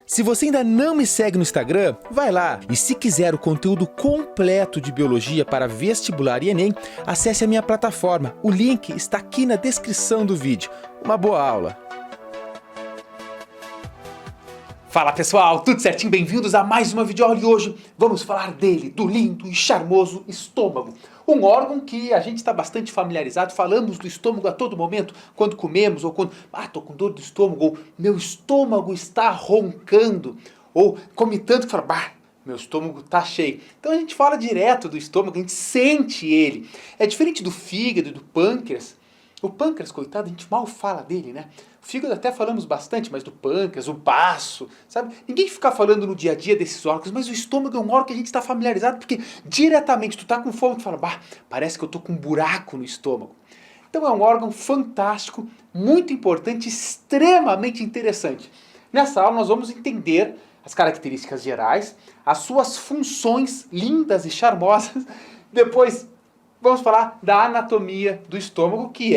Se você ainda não me segue no Instagram, vai lá. E se quiser o conteúdo completo de biologia para vestibular e Enem, acesse a minha plataforma. O link está aqui na descrição do vídeo. Uma boa aula! Fala pessoal, tudo certinho? Bem-vindos a mais uma videoaula e hoje vamos falar dele, do lindo e charmoso estômago. Um órgão que a gente está bastante familiarizado, falamos do estômago a todo momento, quando comemos ou quando, tô com dor do estômago, ou meu estômago está roncando, ou come tanto que fala, meu estômago está cheio. Então a gente fala direto do estômago, a gente sente ele. É diferente do fígado e do pâncreas. O pâncreas, coitado, a gente mal fala dele, né? O fígado até falamos bastante, mas do pâncreas, o baço, sabe? Ninguém fica falando no dia a dia desses órgãos, mas o estômago é um órgão que a gente está familiarizado, porque diretamente tu tá com fome e tu fala, parece que eu tô com um buraco no estômago. Então é um órgão fantástico, muito importante, extremamente interessante. Nessa aula nós vamos entender as características gerais, as suas funções lindas e charmosas, depois vamos falar da anatomia do estômago, que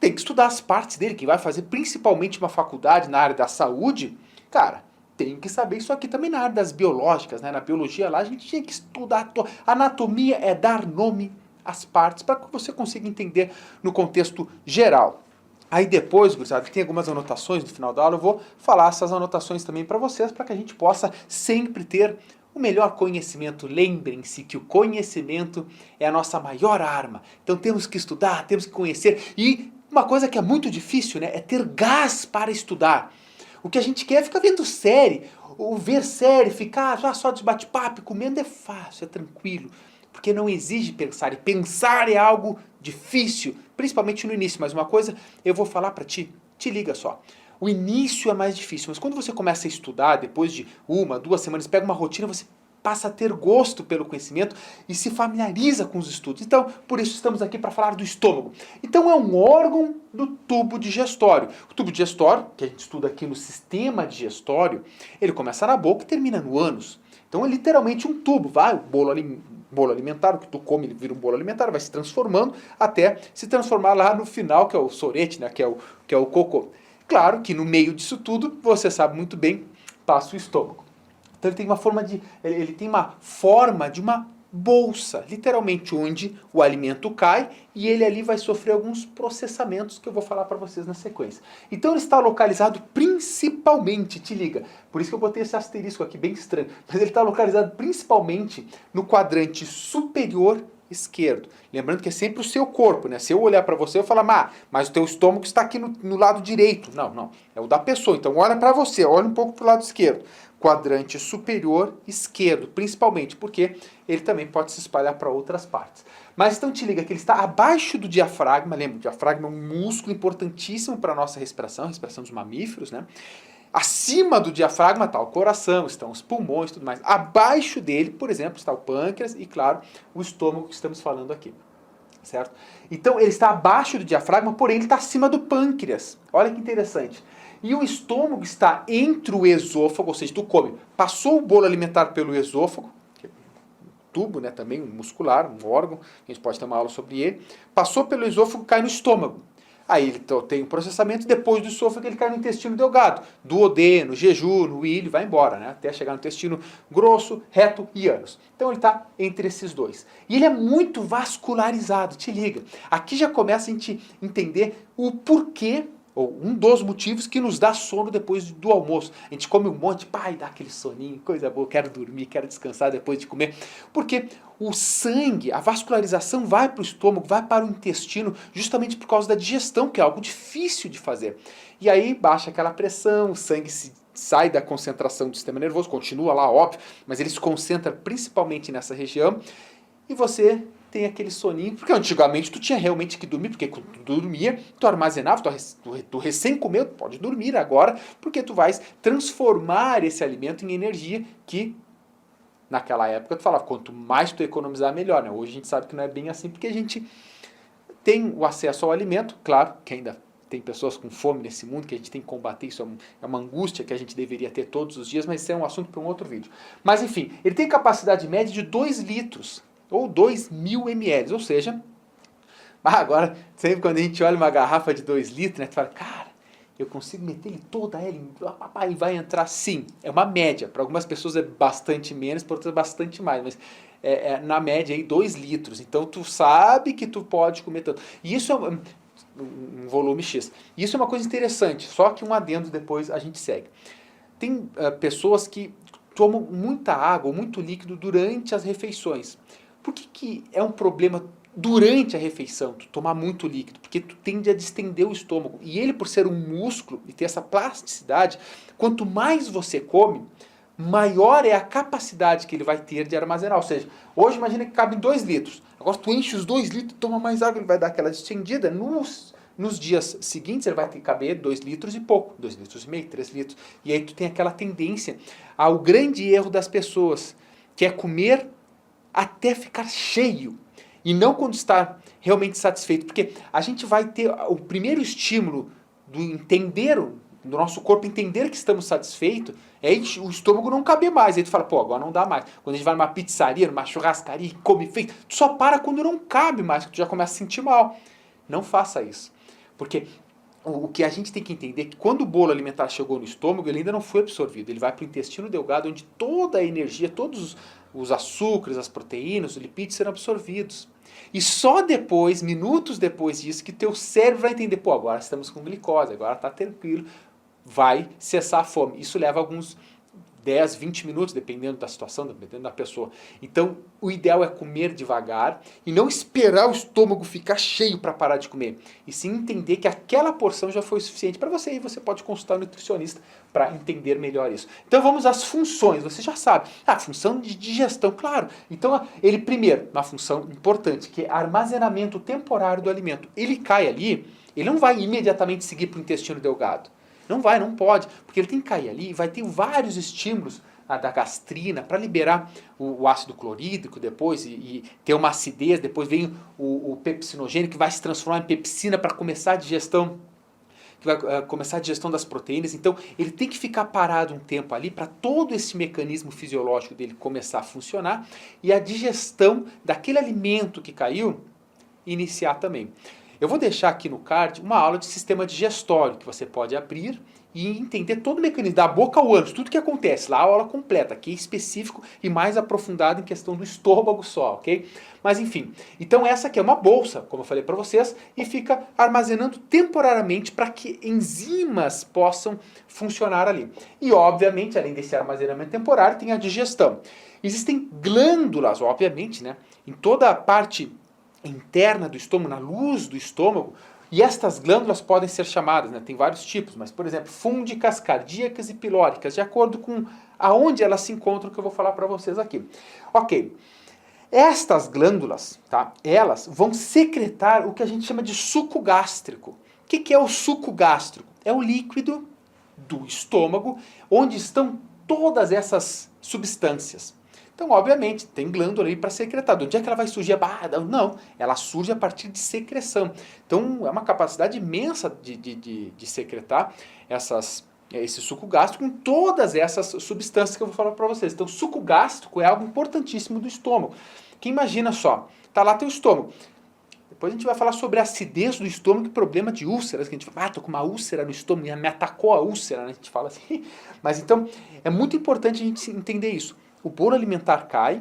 tem que estudar as partes dele. Quem vai fazer principalmente uma faculdade na área da saúde, cara, tem que saber isso aqui também na área das biológicas, né? Na biologia lá a gente tinha que estudar. Anatomia é dar nome às partes para que você consiga entender no contexto geral. Aí depois, gurizada, tem algumas anotações no final da aula, eu vou falar essas anotações também para vocês, para que a gente possa sempre ter o melhor conhecimento. Lembrem-se que o conhecimento é a nossa maior arma. Então temos que estudar, temos que conhecer. E uma coisa que é muito difícil, né, é ter gás para estudar. O que a gente quer é ficar vendo série, ou ver série, ficar só de bate-papo, comendo é fácil, é tranquilo. Porque não exige pensar, e pensar é algo difícil, principalmente no início. Mas uma coisa eu vou falar para ti, te liga só. O início é mais difícil, mas quando você começa a estudar, depois de 1, 2 semanas, pega uma rotina, você passa a ter gosto pelo conhecimento e se familiariza com os estudos. Então, por isso estamos aqui para falar do estômago. Então é um órgão do tubo digestório. O tubo digestório, que a gente estuda aqui no sistema digestório, ele começa na boca e termina no ânus. Então é literalmente um tubo, o bolo alimentar, o que tu come, ele vira um bolo alimentar, vai se transformando até se transformar lá no final, que é o sorete, né, que é o cocô. Claro que no meio disso tudo, você sabe muito bem, passa o estômago. Então ele tem uma forma de uma bolsa, literalmente onde o alimento cai e ele ali vai sofrer alguns processamentos que eu vou falar para vocês na sequência. Então ele está localizado principalmente, te liga, por isso que eu botei esse asterisco aqui bem estranho, mas ele está localizado principalmente no quadrante superior esquerdo. Lembrando que é sempre o seu corpo, né? Se eu olhar para você, eu falar, mas o teu estômago está aqui no lado direito. Não. É o da pessoa. Então olha para você, olha um pouco para o lado esquerdo. Quadrante superior esquerdo, principalmente, porque ele também pode se espalhar para outras partes. Mas então te liga que ele está abaixo do diafragma. Lembra, o diafragma é um músculo importantíssimo para a nossa respiração dos mamíferos, né? Acima do diafragma está o coração, estão os pulmões e tudo mais. Abaixo dele, por exemplo, está o pâncreas e, claro, o estômago que estamos falando aqui. Certo? Então ele está abaixo do diafragma, porém ele está acima do pâncreas. Olha que interessante. E o estômago está entre o esôfago, ou seja, tu come. Passou o bolo alimentar pelo esôfago, que é um tubo, né, também muscular, um órgão, a gente pode ter uma aula sobre ele. Passou pelo esôfago, cai no estômago. Aí ele tem um processamento, depois do esôfago ele cai no intestino delgado, duodeno, jejum, ilho, vai embora, né? Até chegar no intestino grosso, reto e ânus. Então ele está entre esses dois. E ele é muito vascularizado, te liga. Aqui já começa a gente entender o porquê, ou um dos motivos que nos dá sono depois do almoço. A gente come um monte, dá aquele soninho, coisa boa, quero dormir, quero descansar depois de comer. Porque o sangue, a vascularização vai para o estômago, vai para o intestino, justamente por causa da digestão, que é algo difícil de fazer. E aí baixa aquela pressão, o sangue sai da concentração do sistema nervoso, continua lá, óbvio, mas ele se concentra principalmente nessa região, e você tem aquele soninho, porque antigamente tu tinha realmente que dormir, porque quando tu dormia, tu armazenava, tu recém comeu, tu pode dormir agora, porque tu vais transformar esse alimento em energia que, naquela época, tu falava, quanto mais tu economizar, melhor, né? Hoje a gente sabe que não é bem assim, porque a gente tem o acesso ao alimento, claro, que ainda tem pessoas com fome nesse mundo, que a gente tem que combater, isso é uma angústia que a gente deveria ter todos os dias, mas isso é um assunto para um outro vídeo. Mas enfim, ele tem capacidade média de 2 litros, ou 2.000 ml, ou seja, agora, sempre quando a gente olha uma garrafa de 2 litros, né, tu fala, cara, eu consigo meter ele toda ela e vai entrar sim. É uma média. Para algumas pessoas é bastante menos, para outras é bastante mais. Mas na média aí 2 litros. Então tu sabe que tu pode comer tanto. E isso é um volume X. E isso é uma coisa interessante. Só que um adendo depois a gente segue. Tem pessoas que tomam muita água ou muito líquido durante as refeições. Por que é um problema durante a refeição, tu tomar muito líquido? Porque tu tende a distender o estômago. E ele, por ser um músculo e ter essa plasticidade, quanto mais você come, maior é a capacidade que ele vai ter de armazenar. Ou seja, hoje imagina que cabe 2 litros. Agora tu enche os 2 litros, toma mais água, ele vai dar aquela distendida. Nos dias seguintes ele vai ter que caber 2 litros e pouco, 2 litros e meio, 3 litros. E aí tu tem aquela tendência ao grande erro das pessoas, que é comer até ficar cheio. E não quando está realmente satisfeito. Porque a gente vai ter o primeiro estímulo do do nosso corpo entender que estamos satisfeitos, é o estômago não caber mais. Aí tu fala, pô, agora não dá mais. Quando a gente vai numa pizzaria, numa churrascaria e come feito, tu só para quando não cabe mais, que tu já começa a sentir mal. Não faça isso. Porque o que a gente tem que entender é que quando o bolo alimentar chegou no estômago, ele ainda não foi absorvido. Ele vai para o intestino delgado, onde toda a energia, todos os açúcares, as proteínas, os lipídios serão absorvidos. E só depois, minutos depois disso, que teu cérebro vai entender, pô, agora estamos com glicose, agora está tranquilo, vai cessar a fome. Isso leva alguns 10, 20 minutos, dependendo da situação, dependendo da pessoa. Então, o ideal é comer devagar e não esperar o estômago ficar cheio para parar de comer. E sim entender que aquela porção já foi o suficiente para você e você pode consultar um nutricionista para entender melhor isso. Então, vamos às funções. Você já sabe. Função de digestão, claro. Então, ele primeiro, uma função importante, que é armazenamento temporário do alimento. Ele cai ali, ele não vai imediatamente seguir para o intestino delgado. Não vai, não pode, porque ele tem que cair ali e vai ter vários estímulos da gastrina para liberar o ácido clorídrico depois e ter uma acidez, depois vem o pepsinogênio que vai se transformar em pepsina para começar a digestão, que vai começar a digestão das proteínas. Então ele tem que ficar parado um tempo ali para todo esse mecanismo fisiológico dele começar a funcionar e a digestão daquele alimento que caiu iniciar também. Eu vou deixar aqui no card uma aula de sistema digestório que você pode abrir e entender todo o mecanismo, da boca ao ânus, tudo que acontece. Lá a aula completa, aqui específico e mais aprofundado em questão do estômago só, ok? Mas enfim, então essa aqui é uma bolsa, como eu falei para vocês, e fica armazenando temporariamente para que enzimas possam funcionar ali. E obviamente, além desse armazenamento temporário, tem a digestão. Existem glândulas, obviamente, né, em toda a parte interna do estômago, na luz do estômago, e estas glândulas podem ser chamadas, né, tem vários tipos, mas por exemplo, fúngicas, cardíacas e pilóricas, de acordo com aonde elas se encontram, que eu vou falar para vocês aqui. Ok, estas glândulas, tá, elas vão secretar o que a gente chama de suco gástrico. O que é o suco gástrico? É o líquido do estômago onde estão todas essas substâncias. Então, obviamente, tem glândula ali para secretar. De onde é que ela vai surgir? Não, ela surge a partir de secreção. Então, é uma capacidade imensa de secretar esse suco gástrico com todas essas substâncias que eu vou falar para vocês. Então, suco gástrico é algo importantíssimo do estômago. Que imagina só, tá lá teu estômago. Depois a gente vai falar sobre a acidez do estômago e problema de úlceras, que a gente fala, tô com uma úlcera no estômago, me atacou a úlcera, né? A gente fala assim. Mas então, é muito importante a gente entender isso. O bolo alimentar cai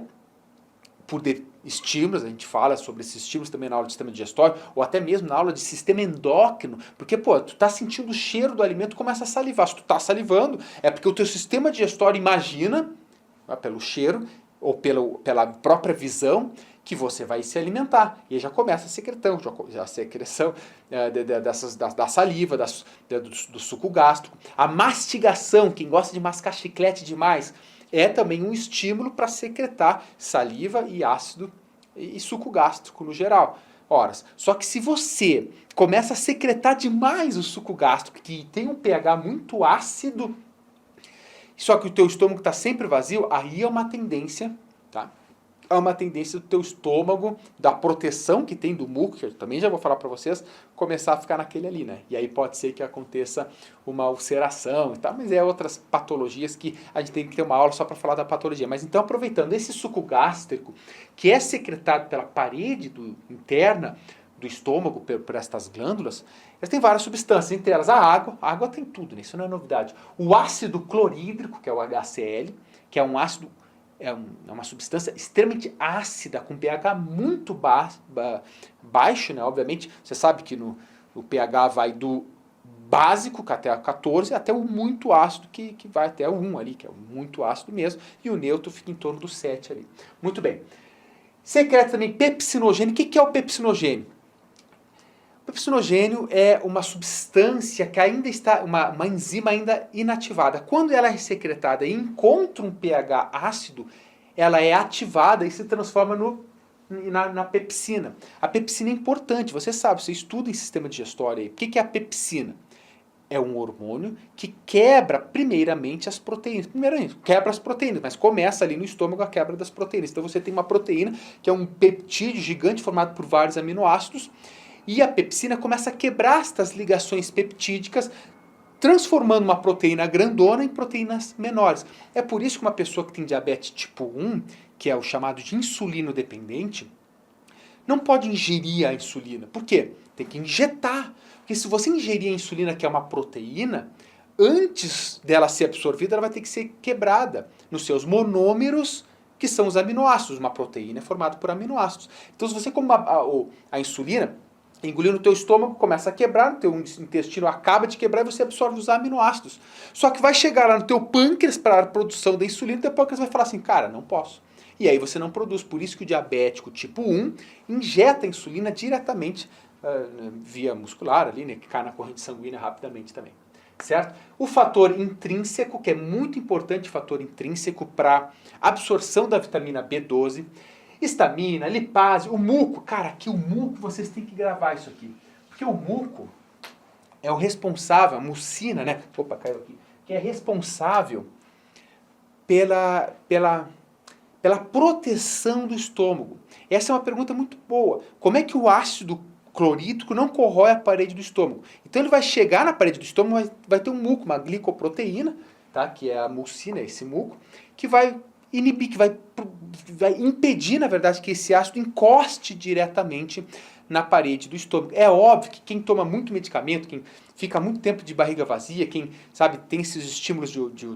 por estímulos, a gente fala sobre esses estímulos também na aula de sistema digestório, ou até mesmo na aula de sistema endócrino, porque, pô, tu tá sentindo o cheiro do alimento, começa a salivar. Se tu tá salivando, é porque o teu sistema digestório imagina, pelo cheiro, ou pela própria visão, que você vai se alimentar. E aí já começa a secreção da saliva, do suco gástrico. A mastigação, quem gosta de mascar chiclete demais, é também um estímulo para secretar saliva e ácido e suco gástrico no geral. Ora, só que se você começa a secretar demais o suco gástrico, que tem um pH muito ácido, só que o teu estômago está sempre vazio, aí é uma tendência, tá? É uma tendência do teu estômago, da proteção que tem do muco, que eu também já vou falar para vocês, começar a ficar naquele ali, né? E aí pode ser que aconteça uma ulceração e tal, mas é outras patologias que a gente tem que ter uma aula só para falar da patologia. Mas então, aproveitando esse suco gástrico, que é secretado pela parede interna, do estômago por estas glândulas, elas têm várias substâncias, entre elas a água tem tudo, né? Isso não é novidade. O ácido clorídrico, que é o HCl, que é um ácido, é uma substância extremamente ácida, com pH muito baixo, né? Obviamente, você sabe que o pH vai do básico, que até 14, até o muito ácido, que vai até o 1 ali, que é o muito ácido mesmo, e o neutro fica em torno do 7 ali. Muito bem. Secreta também pepsinogênio. O que é o pepsinogênio? O pepsinogênio é uma substância que ainda está, uma enzima ainda inativada. Quando ela é secretada e encontra um pH ácido, ela é ativada e se transforma na pepsina. A pepsina é importante, você sabe, você estuda em sistema digestório aí. O que é a pepsina? É um hormônio que quebra primeiramente as proteínas. Primeiramente, quebra as proteínas, mas começa ali no estômago a quebra das proteínas. Então você tem uma proteína que é um peptídeo gigante formado por vários aminoácidos, e a pepsina começa a quebrar estas ligações peptídicas, transformando uma proteína grandona em proteínas menores. É por isso que uma pessoa que tem diabetes tipo 1, que é o chamado de insulino dependente, não pode ingerir a insulina. Por quê? Tem que injetar. Porque se você ingerir a insulina, que é uma proteína, antes dela ser absorvida, ela vai ter que ser quebrada nos seus monômeros, que são os aminoácidos. Uma proteína é formada por aminoácidos. Então, se você come a insulina, engolir no teu estômago, começa a quebrar, no teu intestino acaba de quebrar e você absorve os aminoácidos. Só que vai chegar lá no teu pâncreas para a produção da insulina, e o teu pâncreas vai falar assim, cara, não posso. E aí você não produz. Por isso que o diabético tipo 1 injeta a insulina diretamente via muscular, ali, né, que cai na corrente sanguínea rapidamente também. Certo? O fator intrínseco, que é muito importante, fator intrínseco para absorção da vitamina B12, histamina, lipase, o muco. Cara, aqui o muco, vocês têm que gravar isso aqui. Porque o muco é o responsável, a mucina, né? Opa, caiu aqui. Que é responsável pela proteção do estômago. Essa é uma pergunta muito boa. Como é que o ácido clorídrico não corrói a parede do estômago? Então ele vai chegar na parede do estômago, vai ter um muco, uma glicoproteína, tá? Que é a mucina, esse muco, que vai inibir, que vai impedir, na verdade, que esse ácido encoste diretamente na parede do estômago. É óbvio que quem toma muito medicamento, quem fica muito tempo de barriga vazia, quem, sabe, tem esses estímulos de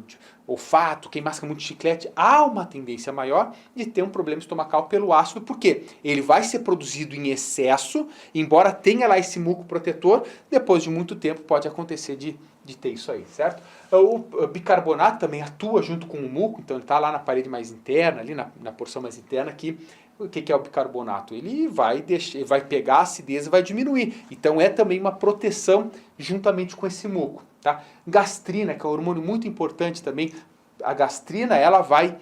olfato, quem masca muito chiclete, há uma tendência maior de ter um problema estomacal pelo ácido. Por quê? Ele vai ser produzido em excesso, embora tenha lá esse muco protetor, depois de muito tempo pode acontecer de ter isso aí, certo? O bicarbonato também atua junto com o muco, então ele está lá na parede mais interna, ali na porção mais interna aqui. O que é o bicarbonato? Ele vai pegar a acidez e vai diminuir. Então é também uma proteção juntamente com esse muco. Tá? Gastrina, que é um hormônio muito importante também. A gastrina, ela vai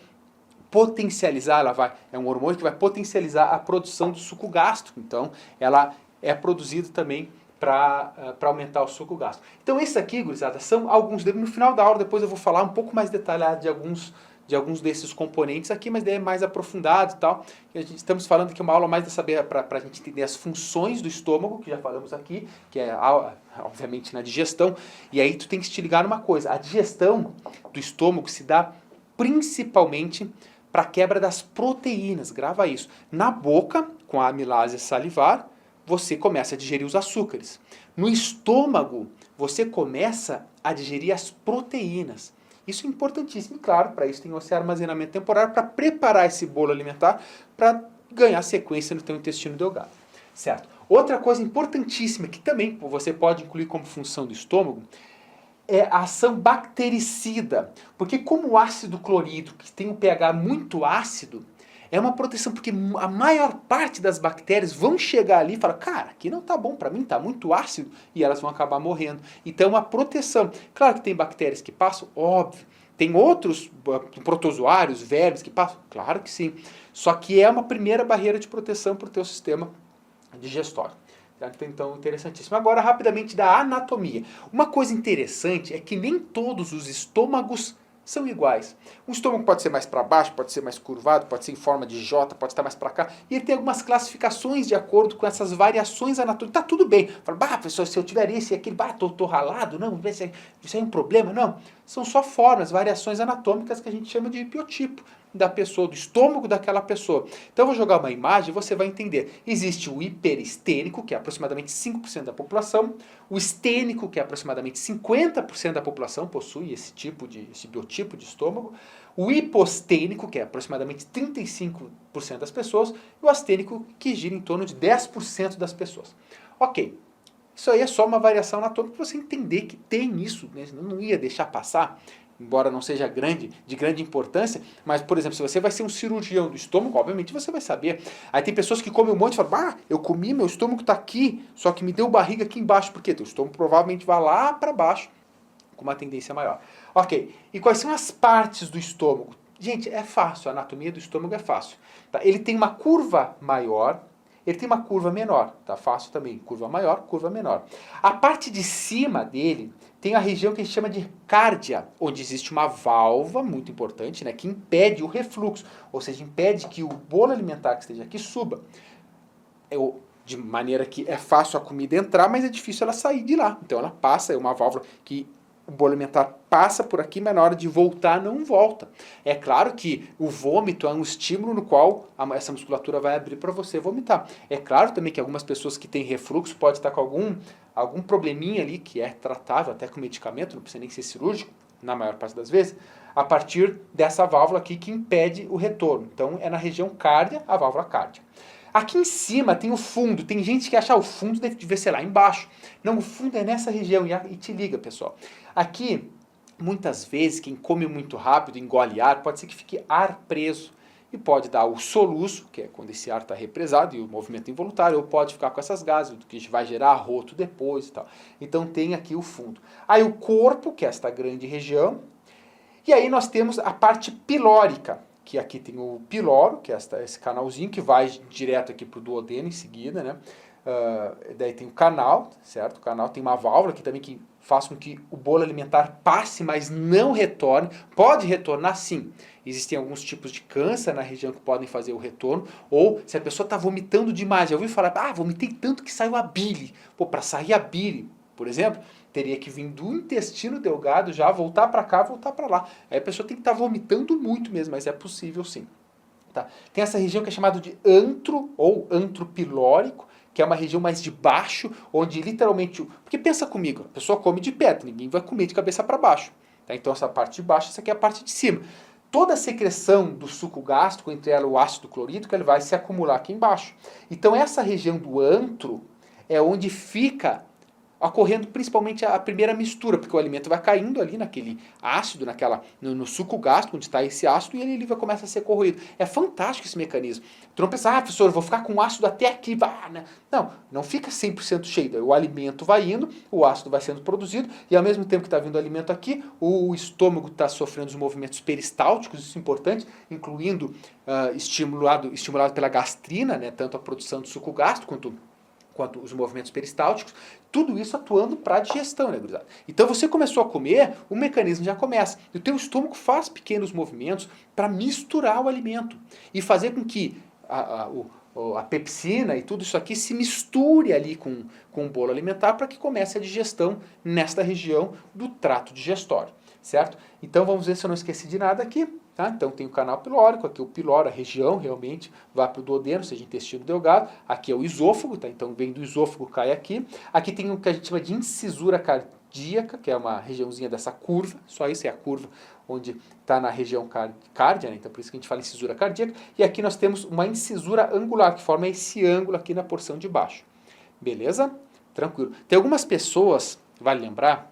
potencializar, é um hormônio que vai potencializar a produção do suco gástrico. Então ela é produzida também para aumentar o suco gástrico. Então esses aqui, gurizada, são alguns. No final da aula, depois eu vou falar um pouco mais detalhado de alguns desses componentes aqui, mas daí é mais aprofundado e tal. Estamos falando aqui uma aula mais para a gente entender as funções do estômago, que já falamos aqui, que é obviamente na digestão. E aí tu tem que te ligar numa coisa, a digestão do estômago se dá principalmente para a quebra das proteínas, grava isso. Na boca, com a amilase salivar, você começa a digerir os açúcares. No estômago, você começa a digerir as proteínas. Isso é importantíssimo, e claro, para isso tem esse armazenamento temporário para preparar esse bolo alimentar para ganhar sequência no teu intestino delgado, certo? Outra coisa importantíssima que também você pode incluir como função do estômago é a ação bactericida, porque como o ácido clorídrico, que tem um pH muito ácido, é uma proteção, porque a maior parte das bactérias vão chegar ali e falar, cara, aqui não tá bom para mim, tá muito ácido, e elas vão acabar morrendo. Então é uma proteção. Claro que tem bactérias que passam, óbvio. Tem outros protozoários, vermes que passam? Claro que sim. Só que é uma primeira barreira de proteção para o teu sistema digestório. Então, interessantíssimo. Agora, rapidamente, da anatomia. Uma coisa interessante é que nem todos os estômagos são iguais. Um estômago pode ser mais para baixo, pode ser mais curvado, pode ser em forma de J, pode estar mais para cá. E ele tem algumas classificações de acordo com essas variações anatômicas. Tá tudo bem. Fala, professor, se eu tiver esse e aquele, tô ralado, não, isso aí é um problema, não. são só formas, variações anatômicas que a gente chama de biotipo da pessoa, do estômago daquela pessoa. Então eu vou jogar uma imagem e você vai entender. Existe o hiperestênico, que é aproximadamente 5% da população, o estênico, que é aproximadamente 50% da população possui esse biotipo de estômago, o hipostênico, que é aproximadamente 35% das pessoas, e o astênico, que gira em torno de 10% das pessoas. Ok, isso aí é só uma variação anatômica para você entender que tem isso, né? Eu não ia deixar passar, embora não seja de grande importância, mas, por exemplo, se você vai ser um cirurgião do estômago, obviamente você vai saber. Aí tem pessoas que comem um monte e falam, bah, eu comi, meu estômago está aqui, só que me deu barriga aqui embaixo. Por quê? Teu estômago provavelmente vai lá para baixo, com uma tendência maior. Ok, e quais são as partes do estômago? Gente, é fácil, a anatomia do estômago é fácil. Tá? Ele tem uma curva maior, ele tem uma curva menor, tá fácil também, curva maior, curva menor. A parte de cima dele tem a região que a gente chama de cárdia, onde existe uma válvula muito importante, né, que impede o refluxo, ou seja, impede que o bolo alimentar que esteja aqui suba. De maneira que é fácil a comida entrar, mas é difícil ela sair de lá. Então ela passa, é uma válvula que o bolo alimentar passa por aqui, mas na hora de voltar não volta. É claro que o vômito é um estímulo no qual essa musculatura vai abrir para você vomitar. É claro também que algumas pessoas que têm refluxo podem estar com algum probleminha ali que é tratável até com medicamento, não precisa nem ser cirúrgico, na maior parte das vezes, a partir dessa válvula aqui que impede o retorno. Então é na região cárdia, a válvula cárdia. Aqui em cima tem o fundo. Tem gente que acha o fundo deve ser lá embaixo. Não, o fundo é nessa região. E te liga, pessoal. Aqui, muitas vezes, quem come muito rápido, engole ar, pode ser que fique ar preso. E pode dar o soluço, que é quando esse ar está represado e o movimento involuntário, ou pode ficar com essas gases, que vai gerar arroto depois e tal. Então tem aqui o fundo. Aí o corpo, que é esta grande região. E aí nós temos a parte pilórica, que aqui tem o piloro, que é esse canalzinho que vai direto aqui para o duodeno em seguida, né? Daí tem o canal, certo? O canal tem uma válvula aqui também que faz com que o bolo alimentar passe, mas não retorne. Pode retornar sim. Existem alguns tipos de câncer na região que podem fazer o retorno, ou se a pessoa está vomitando demais. Já ouviu falar, vomitei tanto que saiu a bile. Pô, para sair a bile, por exemplo, teria que vir do intestino delgado já, voltar para cá, voltar para lá. Aí a pessoa tem que estar vomitando muito mesmo, mas é possível sim. Tá? Tem essa região que é chamada de antro ou antro pilórico, que é uma região mais de baixo, onde literalmente... Porque pensa comigo, a pessoa come de pé, ninguém vai comer de cabeça para baixo. Tá? Então essa parte de baixo, essa aqui é a parte de cima. Toda a secreção do suco gástrico, entre ela o ácido clorídrico, ele vai se acumular aqui embaixo. Então essa região do antro é onde fica ocorrendo principalmente a primeira mistura, porque o alimento vai caindo ali naquele ácido, no suco gástrico, onde está esse ácido, e ele vai começar a ser corroído. É fantástico esse mecanismo. Tu não pensa, professor, eu vou ficar com ácido até aqui. Né? Não fica 100% cheio. O alimento vai indo, o ácido vai sendo produzido, e ao mesmo tempo que está vindo o alimento aqui, o estômago está sofrendo os movimentos peristálticos, isso é importante, incluindo estimulado pela gastrina, né, tanto a produção do suco gástrico quanto os movimentos peristálticos, tudo isso atuando para a digestão, né, gurizada? Então você começou a comer, o mecanismo já começa. E o teu estômago faz pequenos movimentos para misturar o alimento e fazer com que a pepsina e tudo isso aqui se misture ali com o bolo alimentar para que comece a digestão nesta região do trato digestório, certo? Então vamos ver se eu não esqueci de nada aqui. Tá? Então tem o canal pilórico, aqui o piloro, a região realmente vai para o duodeno, ou seja, intestino delgado. Aqui é o esôfago, tá? Então vem do esôfago, cai aqui. Aqui tem o que a gente chama de incisura cardíaca, que é uma regiãozinha dessa curva, só isso é a curva onde está na região cárdia, né? Então por isso que a gente fala incisura cardíaca. E aqui nós temos uma incisura angular, que forma esse ângulo aqui na porção de baixo. Beleza? Tranquilo. Tem algumas pessoas, vale lembrar,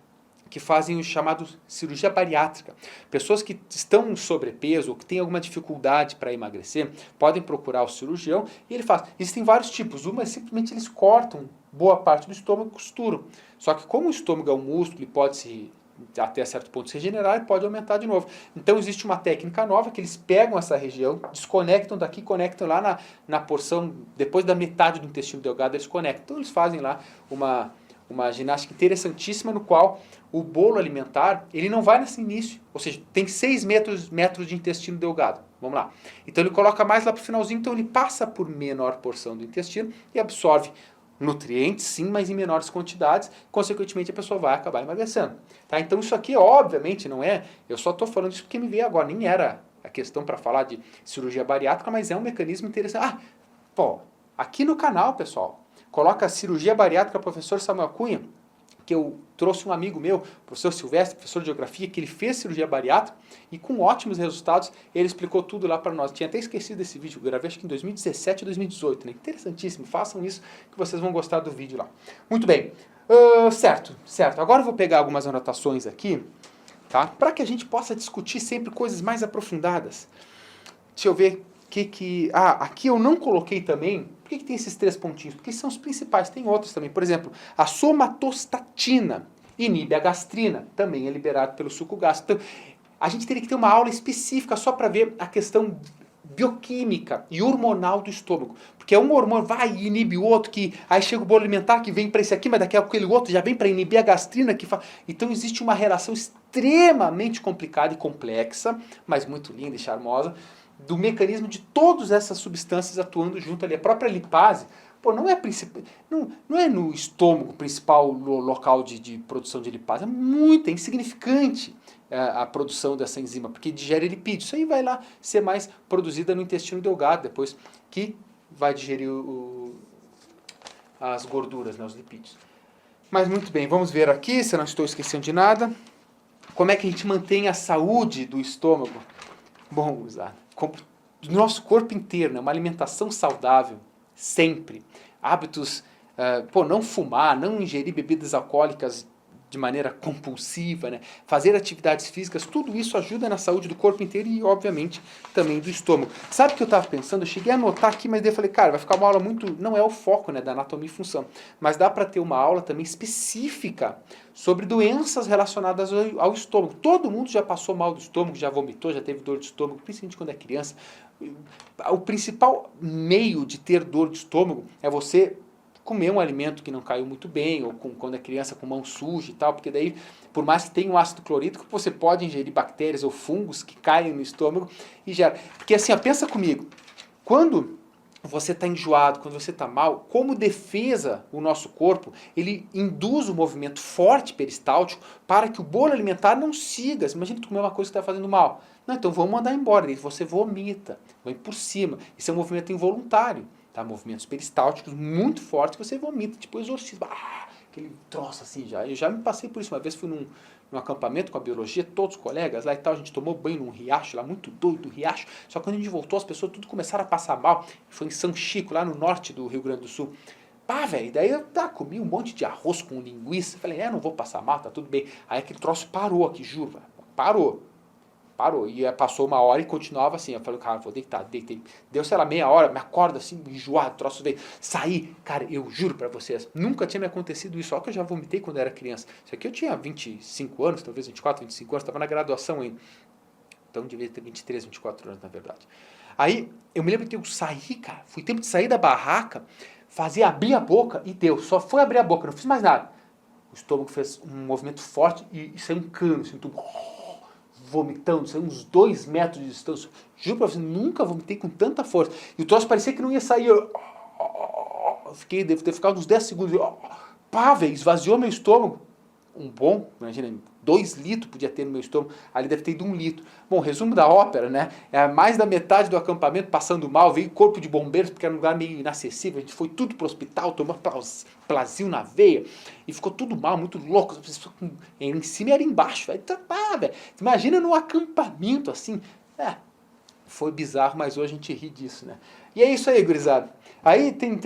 que fazem o chamado cirurgia bariátrica. Pessoas que estão sobrepeso ou que têm alguma dificuldade para emagrecer, podem procurar o cirurgião e ele faz. Existem vários tipos. Uma é simplesmente eles cortam boa parte do estômago e costuram. Só que como o estômago é um músculo e pode até certo ponto se regenerar e pode aumentar de novo. Então existe uma técnica nova que eles pegam essa região, desconectam daqui, conectam lá na porção, depois da metade do intestino delgado eles conectam. Então eles fazem lá uma ginástica interessantíssima no qual o bolo alimentar, ele não vai nesse início, ou seja, tem 6 metros de intestino delgado, vamos lá. Então ele coloca mais lá para o finalzinho, então ele passa por menor porção do intestino e absorve nutrientes, sim, mas em menores quantidades, consequentemente a pessoa vai acabar emagrecendo. Tá? Então isso aqui, obviamente, não é... Eu só estou falando isso porque me veio agora, nem era a questão para falar de cirurgia bariátrica, mas é um mecanismo interessante. Ah, pô, aqui no canal, pessoal, coloca cirurgia bariátrica professor Samuel Cunha, que eu trouxe um amigo meu, professor Silvestre, professor de geografia, que ele fez cirurgia bariátrica e com ótimos resultados, ele explicou tudo lá para nós. Tinha até esquecido desse vídeo, eu gravei acho que em 2017 ou 2018, né? Interessantíssimo, façam isso que vocês vão gostar do vídeo lá. Muito bem, certo. Agora eu vou pegar algumas anotações aqui, tá? Para que a gente possa discutir sempre coisas mais aprofundadas. Deixa eu ver aqui eu não coloquei também. Por que tem esses 3 pontinhos? Porque são os principais, tem outros também. Por exemplo, a somatostatina inibe a gastrina, também é liberado pelo suco gástrico. Então, a gente teria que ter uma aula específica só para ver a questão bioquímica e hormonal do estômago. Porque um hormônio vai e inibe o outro, que aí chega o bolo alimentar que vem para esse aqui, mas daqui a pouco aquele outro já vem para inibir a gastrina. Então existe uma relação extremamente complicada e complexa, mas muito linda e charmosa, do mecanismo de todas essas substâncias atuando junto ali. A própria lipase, pô, não é no estômago o principal local de produção de lipase, é insignificante a produção dessa enzima, porque digere lipídios. Isso aí vai lá ser mais produzida no intestino delgado, depois que vai digerir as gorduras, né, os lipídios. Mas muito bem, vamos ver aqui, se eu não estou esquecendo de nada, como é que a gente mantém a saúde do estômago. Bom, do nosso corpo inteiro, né? Uma alimentação saudável, sempre. Hábitos, não fumar, não ingerir bebidas alcoólicas de maneira compulsiva, né? Fazer atividades físicas, tudo isso ajuda na saúde do corpo inteiro e, obviamente, também do estômago. Sabe o que eu estava pensando? Eu cheguei a anotar aqui, mas daí eu falei, cara, vai ficar uma aula muito... Não é o foco, né, da anatomia e função, mas dá para ter uma aula também específica sobre doenças relacionadas ao estômago. Todo mundo já passou mal do estômago, já vomitou, já teve dor de estômago, principalmente quando é criança. O principal meio de ter dor de estômago é você comer um alimento que não caiu muito bem, ou quando é criança com mão suja e tal, porque daí, por mais que tenha um ácido clorídrico, você pode ingerir bactérias ou fungos que caem no estômago e gera. Porque assim, ó, pensa comigo, quando você está enjoado, quando você está mal, como defesa, o nosso corpo, ele induz um movimento forte peristáltico para que o bolo alimentar não siga. Imagina tu comer uma coisa que está fazendo mal. Não, então vamos mandar embora. Você vomita, vai por cima. Isso é um movimento involuntário. Tá? Movimentos peristálticos muito fortes que você vomita, tipo exorcismo. Aquele troço assim já. Eu já me passei por isso. Uma vez fui num acampamento com a biologia, todos os colegas lá e tal, a gente tomou banho num riacho lá, muito doido, riacho. Só que quando a gente voltou, as pessoas tudo começaram a passar mal. Foi em São Chico, lá no norte do Rio Grande do Sul. Velho, daí eu comi um monte de arroz com linguiça. Falei, não vou passar mal, tá tudo bem. Aí aquele troço parou aqui, juro, parou. E passou uma hora e continuava assim. Eu falei, cara, vou deitar, deitei. Deu, sei lá, meia hora, me acorda assim, enjoado, troço veio. Saí, cara, eu juro pra vocês, nunca tinha me acontecido isso, só que eu já vomitei quando era criança. Isso aqui eu tinha 25 anos, talvez 24, 25 anos, estava na graduação ainda. Então devia ter 23, 24 anos, na verdade. Aí, eu me lembro que eu saí, cara, fui tempo de sair da barraca, abrir a boca e deu. Só foi abrir a boca, não fiz mais nada. O estômago fez um movimento forte e saiu um cano, assim, tudo... vomitando, saiu uns 2 metros de distância. Juro pra você, nunca vomitei com tanta força. E o troço parecia que não ia sair. Eu devo ter ficado uns 10 segundos. Velho, esvaziou meu estômago. Imagina, 2 litros podia ter no meu estômago. Ali deve ter ido 1 litro. Bom, resumo da ópera, né? Mais da metade do acampamento passando mal, veio corpo de bombeiros, porque era um lugar meio inacessível. A gente foi tudo pro hospital, tomou Plasil na veia, e ficou tudo mal, muito louco. Em cima e era embaixo. Velho. Imagina num acampamento assim. Foi bizarro, mas hoje a gente ri disso, né? E é isso aí, gurizada. Aí tem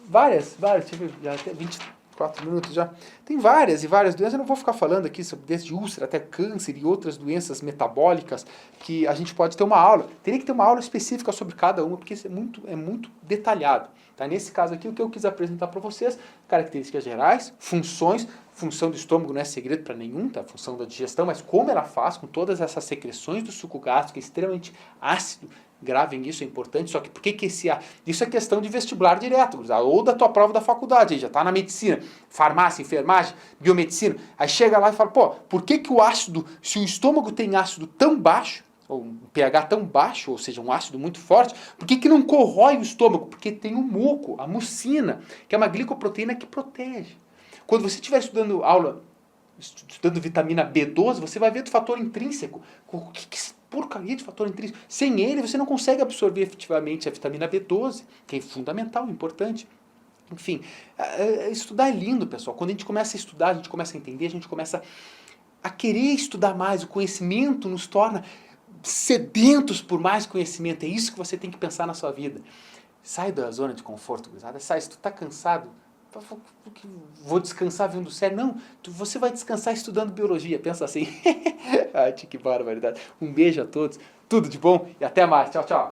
várias, deixa eu ver, já até 24 minutos já. Tem várias e várias doenças, eu não vou ficar falando aqui sobre desde úlcera até câncer e outras doenças metabólicas que a gente pode ter uma aula. Teria que ter uma aula específica sobre cada uma, porque isso é muito detalhado. Tá? Nesse caso aqui, o que eu quis apresentar para vocês, características gerais, funções, função do estômago não é segredo para nenhum, tá? A função da digestão, mas como ela faz com todas essas secreções do suco gástrico, é extremamente ácido, gravem isso, é importante, só que por que isso é questão de vestibular direto, ou da tua prova da faculdade, aí já está na medicina, farmácia, enfermagem, biomedicina, aí chega lá e fala, por que o ácido, se o estômago tem ácido tão baixo, ou um pH tão baixo, ou seja, um ácido muito forte, por que não corrói o estômago? Porque tem o muco, a mucina, que é uma glicoproteína que protege. Quando você estiver estudando estudando vitamina B12, você vai ver do fator intrínseco. O que porcaria de fator intrínseco? Sem ele, você não consegue absorver efetivamente a vitamina B12, que é fundamental, importante. Enfim, estudar é lindo, pessoal. Quando a gente começa a estudar, a gente começa a entender, a gente começa a querer estudar mais. O conhecimento nos torna sedentos por mais conhecimento. É isso que você tem que pensar na sua vida. Sai da zona de conforto, gurizada. Sai, se tu tá cansado, vou descansar vendo série. Não, você vai descansar estudando biologia. Pensa assim. Ai, que barbaridade. Um beijo a todos. Tudo de bom e até mais. Tchau, tchau.